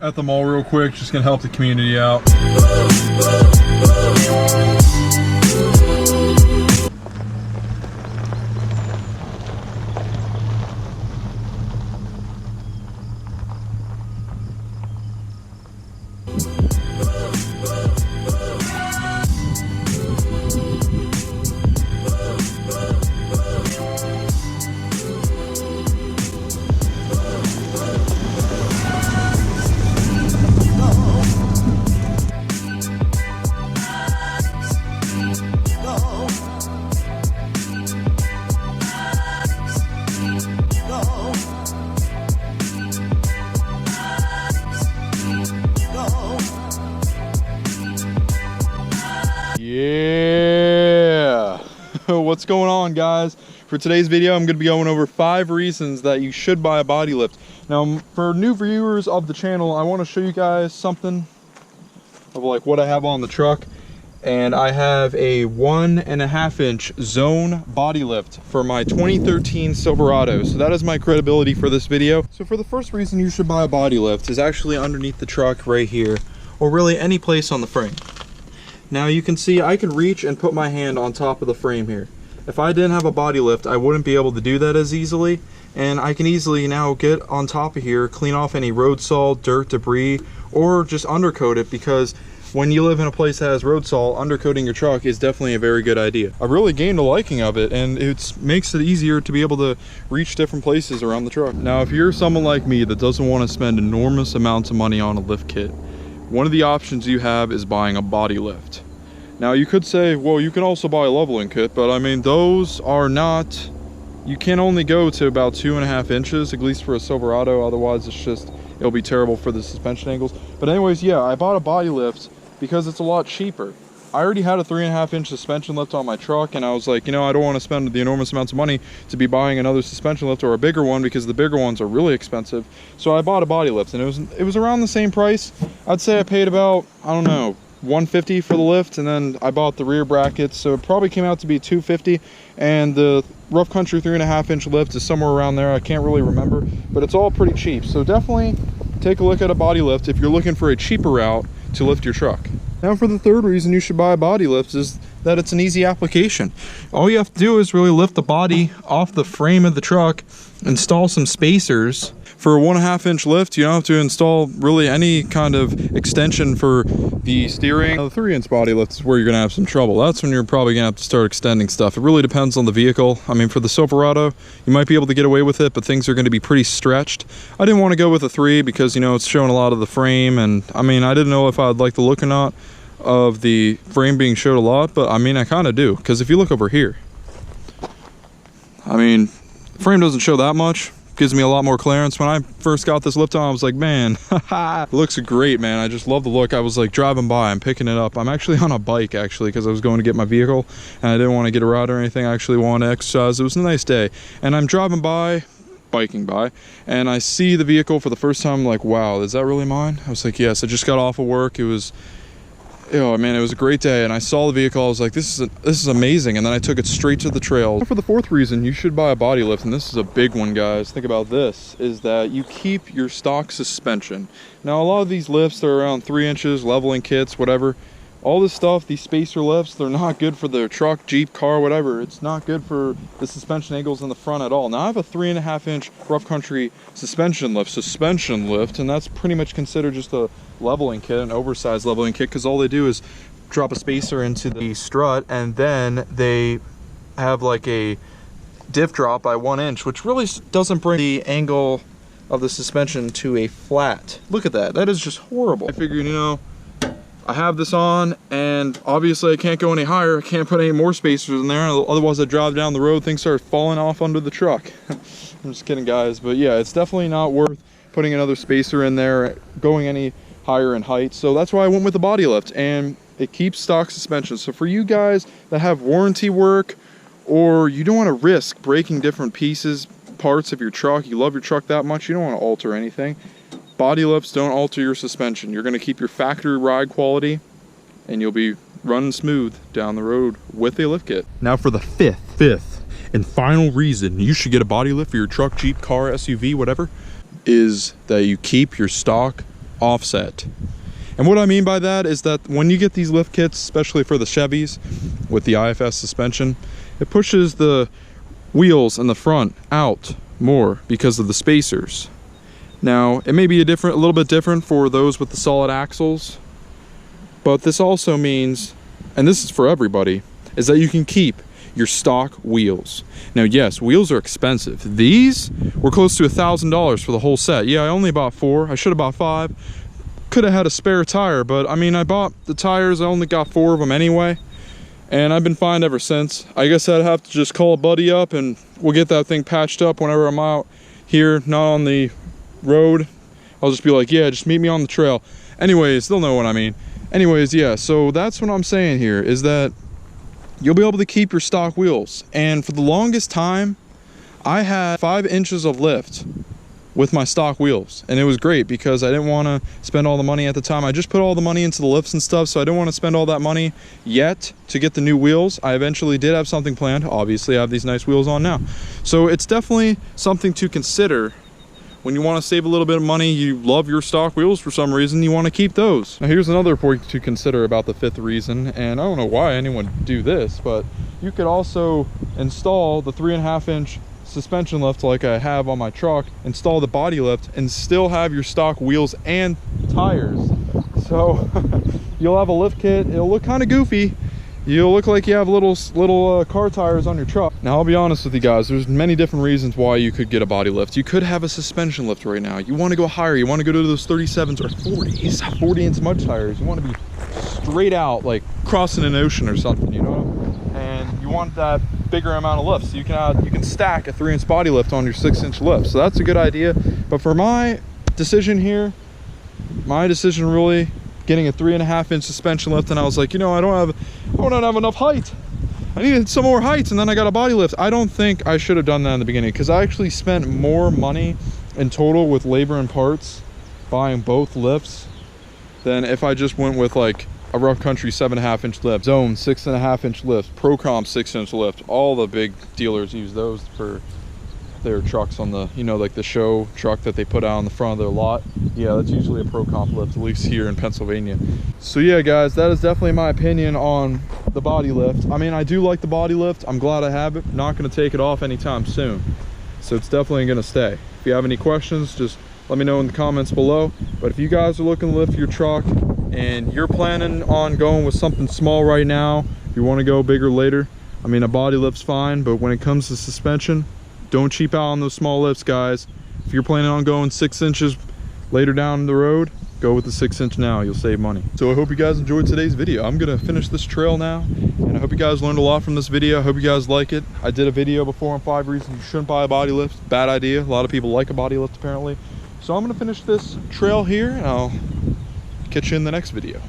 at the mall real quick, just gonna help the community out. Yeah, what's going on, guys? For today's video, I'm going to be going over 5 reasons that you should buy a body lift. Now, for new viewers of the channel, I want to show you guys something of like what I have on the truck. And I have a 1.5 inch zone body lift for my 2013 Silverado. So that is my credibility for this video. So for the first reason you should buy a body lift is actually underneath the truck right here, or really any place on the frame. Now you can see I can reach and put my hand on top of the frame here. If I didn't have a body lift, I wouldn't be able to do that as easily. And I can easily now get on top of here, clean off any road salt, dirt, debris, or just undercoat it, because when you live in a place that has road salt, undercoating your truck is definitely a very good idea. I really gained a liking of it, and it makes it easier to be able to reach different places around the truck. Now, if you're someone like me that doesn't want to spend enormous amounts of money on a lift kit, one of the options you have is buying a body lift. Now you could say, well, you can also buy a leveling kit, but I mean, those are not, you can only go to about 2.5 inches, at least for a Silverado. Otherwise it'll be terrible for the suspension angles. But anyways, yeah, I bought a body lift because it's a lot cheaper. I already had a 3.5 inch suspension lift on my truck, and I was like, you know, I don't want to spend the enormous amounts of money to be buying another suspension lift or a bigger one, because the bigger ones are really expensive. So I bought a body lift, and it was around the same price. I'd say I paid about, I don't know, $150 for the lift, and then I bought the rear brackets, so it probably came out to be $250. And the rough country 3.5 inch lift is somewhere around there. I can't really remember, but it's all pretty cheap. So definitely take a look at a body lift if you're looking for a cheaper route to lift your truck. Now, for the third reason you should buy a body lift is that it's an easy application. All you have to do is really lift the body off the frame of the truck, install some spacers. For a 1.5 inch lift, you don't have to install really any kind of extension for the steering. Now, the 3 inch body lift is where you're gonna have some trouble. That's when you're probably gonna have to start extending stuff. It really depends on the vehicle. I mean, for the Silverado, you might be able to get away with it, but things are gonna be pretty stretched. I didn't want to go with a 3 because, you know, it's showing a lot of the frame, and I mean, I didn't know if I'd like the look or not of the frame being showed a lot, but I mean, I kind of do, because if you look over here, I mean, the frame doesn't show that much. Gives me a lot more clearance. When I first got this lift on, I was like, man, it looks great, man. I just love the look. I was like driving by, I'm picking it up. I'm actually on a bike, actually, because I was going to get my vehicle, and I didn't want to get a ride or anything. I actually wanted to exercise. It was a nice day, and I'm driving by, biking by, and I see the vehicle for the first time. I'm like, wow, is that really mine? I was like, yes. I just got off of work. It was, oh man, it was a great day, and I saw the vehicle. I was like, this is amazing, and then I took it straight to the trail. For the fourth reason you should buy a body lift, and this is a big one, guys, think about this, is that you keep your stock suspension. Now, a lot of these lifts, they're around 3 inches, leveling kits, whatever. All this stuff, these spacer lifts, they're not good for the truck, Jeep, car, whatever. It's not good for the suspension angles in the front at all. Now, I have a 3.5 inch rough country suspension lift, and that's pretty much considered just a leveling kit, an oversized leveling kit, because all they do is drop a spacer into the strut, and then they have like a diff drop by 1 inch, which really doesn't bring the angle of the suspension to a flat. Look at that. That is just horrible. I figured, you know, I have this on, and obviously I can't go any higher. I can't put any more spacers in there, otherwise I drive down the road, things start falling off under the truck. I'm just kidding, guys, but yeah, it's definitely not worth putting another spacer in there, going any higher in height. So that's why I went with the body lift, and it keeps stock suspension. So for you guys that have warranty work, or you don't want to risk breaking different pieces, parts of your truck, you love your truck that much, you don't want to alter anything, body lifts don't alter your suspension. You're going to keep your factory ride quality, and you'll be running smooth down the road with a lift kit. Now, for the fifth and final reason you should get a body lift for your truck, Jeep, car, SUV, whatever, is that you keep your stock offset. And what I mean by that is that when you get these lift kits, especially for the Chevys with the IFS suspension, it pushes the wheels in the front out more because of the spacers. Now, it may be a little bit different for those with the solid axles, but this also means, and this is for everybody, is that you can keep your stock wheels. Now, yes, wheels are expensive. These were close to $1,000 for the whole set. Yeah, I only bought 4. I should have bought 5. Could have had a spare tire, but I mean, I bought the tires. I only got 4 of them anyway, and I've been fine ever since. I guess I'd have to just call a buddy up and we'll get that thing patched up whenever I'm out here, not on the road. I'll just be like, yeah, just meet me on the trail. Anyways, they'll know what I mean. Anyways, yeah, so that's what I'm saying here, is that you'll be able to keep your stock wheels. And for the longest time, I had 5 inches of lift with my stock wheels, and it was great because I didn't want to spend all the money at the time. I just put all the money into the lifts and stuff, so I didn't want to spend all that money yet to get the new wheels. I eventually did have something planned. Obviously, I have these nice wheels on now. So it's definitely something to consider when you want to save a little bit of money. You love your stock wheels for some reason, you want to keep those. Now, here's another point to consider about the 5th reason, and I don't know why anyone would do this, but you could also install the 3.5 inch suspension lift like I have on my truck, install the body lift, and still have your stock wheels and tires. So you'll have a lift kit. It'll look kind of goofy. You'll look like you have little car tires on your truck. Now, I'll be honest with you guys, there's many different reasons why you could get a body lift. You could have a suspension lift right now. You want to go higher. You want to go to those 37s or 40s, 40-inch mud tires. You want to be straight out, like crossing an ocean or something, you know? And you want that bigger amount of lift, so you can stack a 3-inch body lift on your 6-inch lift. So that's a good idea. But for my decision here, really getting a 3.5 inch suspension lift, and I was like, you know, I don't have enough height. I needed some more height, and then I got a body lift. I don't think I should have done that in the beginning, because I actually spent more money in total with labor and parts buying both lifts than if I just went with like a Rough Country 7.5 inch lift, Zone 6.5 inch lift, Procom 6-inch lift. All the big dealers use those for their trucks on the, you know, like the show truck that they put out on the front of their lot. Yeah, that's usually a Procom lift, at least here in Pennsylvania. So yeah, guys, that is definitely my opinion on the body lift. I mean, I do like the body lift. I'm glad I have it. Not going to take it off anytime soon, so it's definitely going to stay. If you have any questions, just let me know in the comments below. But if you guys are looking to lift your truck and you're planning on going with something small right now, you want to go bigger later, I mean, a body lift's fine, but when it comes to suspension, don't cheap out on those small lifts, guys. If you're planning on going 6 inches later down the road, go with the 6-inch now. You'll save money. So I hope you guys enjoyed today's video. I'm gonna finish this trail now, and I hope you guys learned a lot from this video. I hope you guys like it. I did a video before on 5 reasons you shouldn't buy a body lift. Bad idea. A lot of people like a body lift apparently. So I'm gonna finish this trail here, and I'll catch you in the next video.